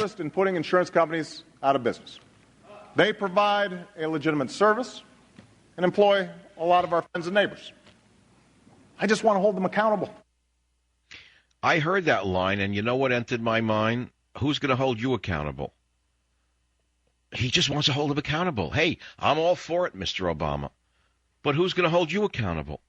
interest in putting insurance companies out of business. They provide a legitimate service and employ a lot of our friends and neighbors. I just want to hold them accountable. I heard that line, and you know what entered my mind? Who's going to hold you accountable? He just wants to hold him accountable. Hey, I'm all for it, Mr. Obama. But who's going to hold you accountable?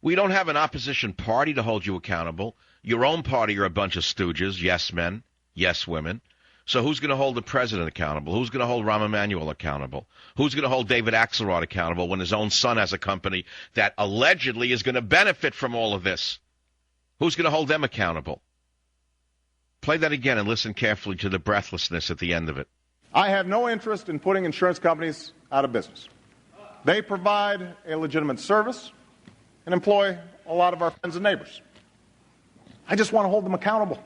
We don't have an opposition party to hold you accountable. Your own party are a bunch of stooges, yes men, yes women. So who's going to hold the president accountable? Who's going to hold Rahm Emanuel accountable? Who's going to hold David Axelrod accountable when his own son has a company that allegedly is going to benefit from all of this? Who's going to hold them accountable? Play that again and listen carefully to the breathlessness at the end of it. I have no interest in putting insurance companies out of business. They provide a legitimate service and employ a lot of our friends and neighbors. I just want to hold them accountable.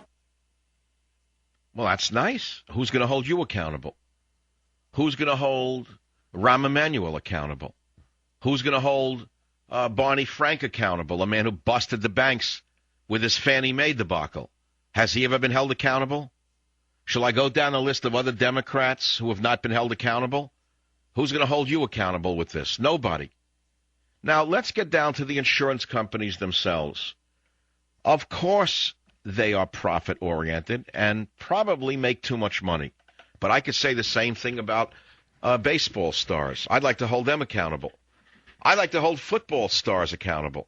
Well, that's nice. Who's going to hold you accountable? Who's going to hold Rahm Emanuel accountable? Who's going to hold Barney Frank accountable, a man who busted the banks with his Fannie Mae debacle? Has he ever been held accountable? Shall I go down a list of other Democrats who have not been held accountable? Who's going to hold you accountable with this? Nobody. Now, let's get down to the insurance companies themselves. Of course, they are profit-oriented and probably make too much money. But I could say the same thing about baseball stars. I'd like to hold them accountable. I'd like to hold football stars accountable.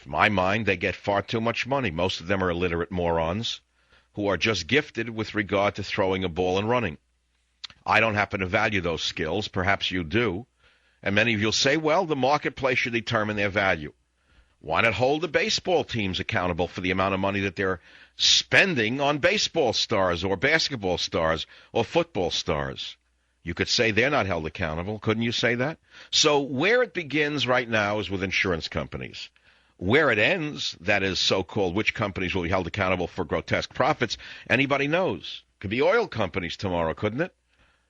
In my mind, they get far too much money. Most of them are illiterate morons who are just gifted with regard to throwing a ball and running. I don't happen to value those skills. Perhaps you do. And many of you will say, well, the marketplace should determine their value. Why not hold the baseball teams accountable for the amount of money that they're spending on baseball stars or basketball stars or football stars? You could say they're not held accountable. Couldn't you say that? So where it begins right now is with insurance companies. Where it ends, that is so-called which companies will be held accountable for grotesque profits, anybody knows. Could be oil companies tomorrow, couldn't it?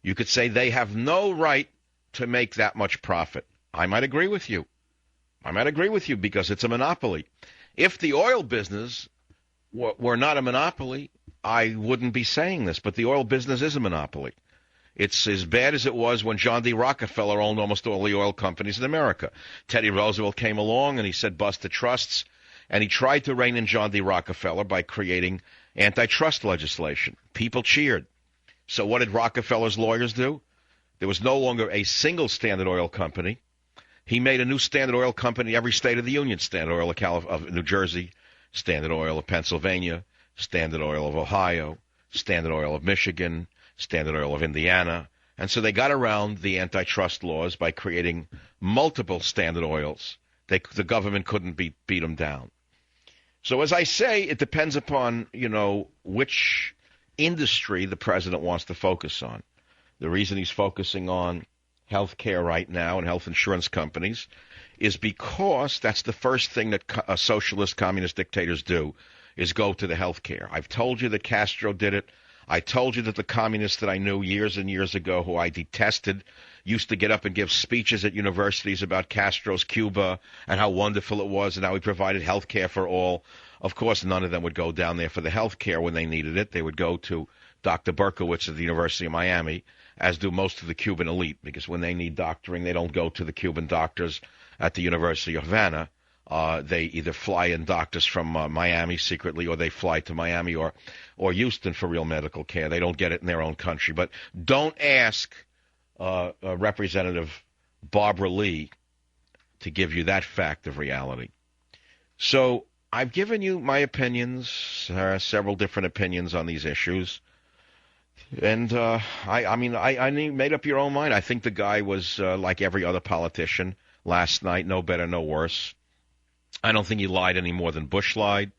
You could say they have no right to make that much profit. I might agree with you. Because it's a monopoly. If the oil business were not a monopoly, I wouldn't be saying this, but the oil business is a monopoly. It's as bad as it was when John D. Rockefeller owned almost all the oil companies in America. Teddy Roosevelt came along and he said bust the trusts, and he tried to rein in John D. Rockefeller by creating antitrust legislation. People cheered. So what did Rockefeller's lawyers do? There was no longer a single Standard Oil company. He made a new Standard Oil company every state of the union. Standard Oil of New Jersey, Standard Oil of Pennsylvania, Standard Oil of Ohio, Standard Oil of Michigan, Standard Oil of Indiana. And so they got around the antitrust laws by creating multiple Standard Oils. The government couldn't beat them down. So as I say, it depends upon, which industry the president wants to focus on. The reason he's focusing on HealthCare right now and health insurance companies is because that's the first thing that socialist communist dictators do is go to the HealthCare. I've told you that Castro did it. I told you that the communists that I knew years and years ago who I detested used to get up and give speeches at universities about Castro's Cuba and how wonderful it was and how he provided health care for all. Of course, none of them would go down there for the health care when they needed it. They would go to Dr. Berkowitz at the University of Miami, as do most of the Cuban elite, because when they need doctoring, they don't go to the Cuban doctors at the University of Havana. They either fly in doctors from Miami secretly, or they fly to Miami or Houston for real medical care. They don't get it in their own country. But don't ask Representative Barbara Lee to give you that fact of reality. So I've given you my opinions, several different opinions on these issues. And I made up your own mind. I think the guy was like every other politician last night, no better, no worse. I don't think he lied any more than Bush lied.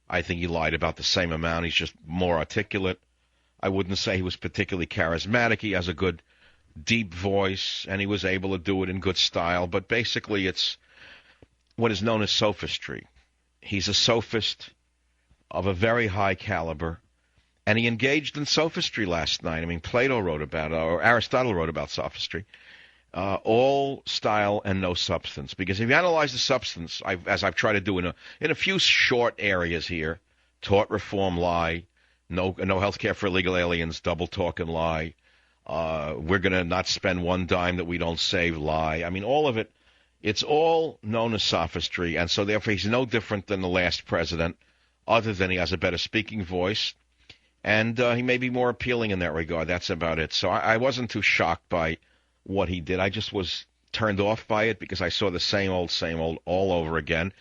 I think he lied about the same amount. He's just more articulate. I wouldn't say he was particularly charismatic. He has a good, deep voice, and he was able to do it in good style. But basically, it's what is known as sophistry. He's a sophist of a very high caliber, and he engaged in sophistry last night. I mean, Plato wrote about it, or Aristotle wrote about sophistry. All style and no substance. Because if you analyze the substance, as I've tried to do in a few short areas here, tort reform, lie, no health care for illegal aliens, double talk and lie. We're going to not spend one dime that we don't save, lie. I mean, all of it, it's all known as sophistry, and so therefore he's no different than the last president, other than he has a better speaking voice, and he may be more appealing in that regard. That's about it. So I wasn't too shocked by what he did. I just was turned off by it because I saw the same old all over again,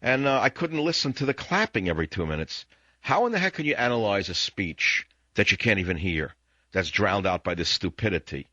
and I couldn't listen to the clapping every 2 minutes. How in the heck can you analyze a speech that you can't even hear, that's drowned out by this stupidity?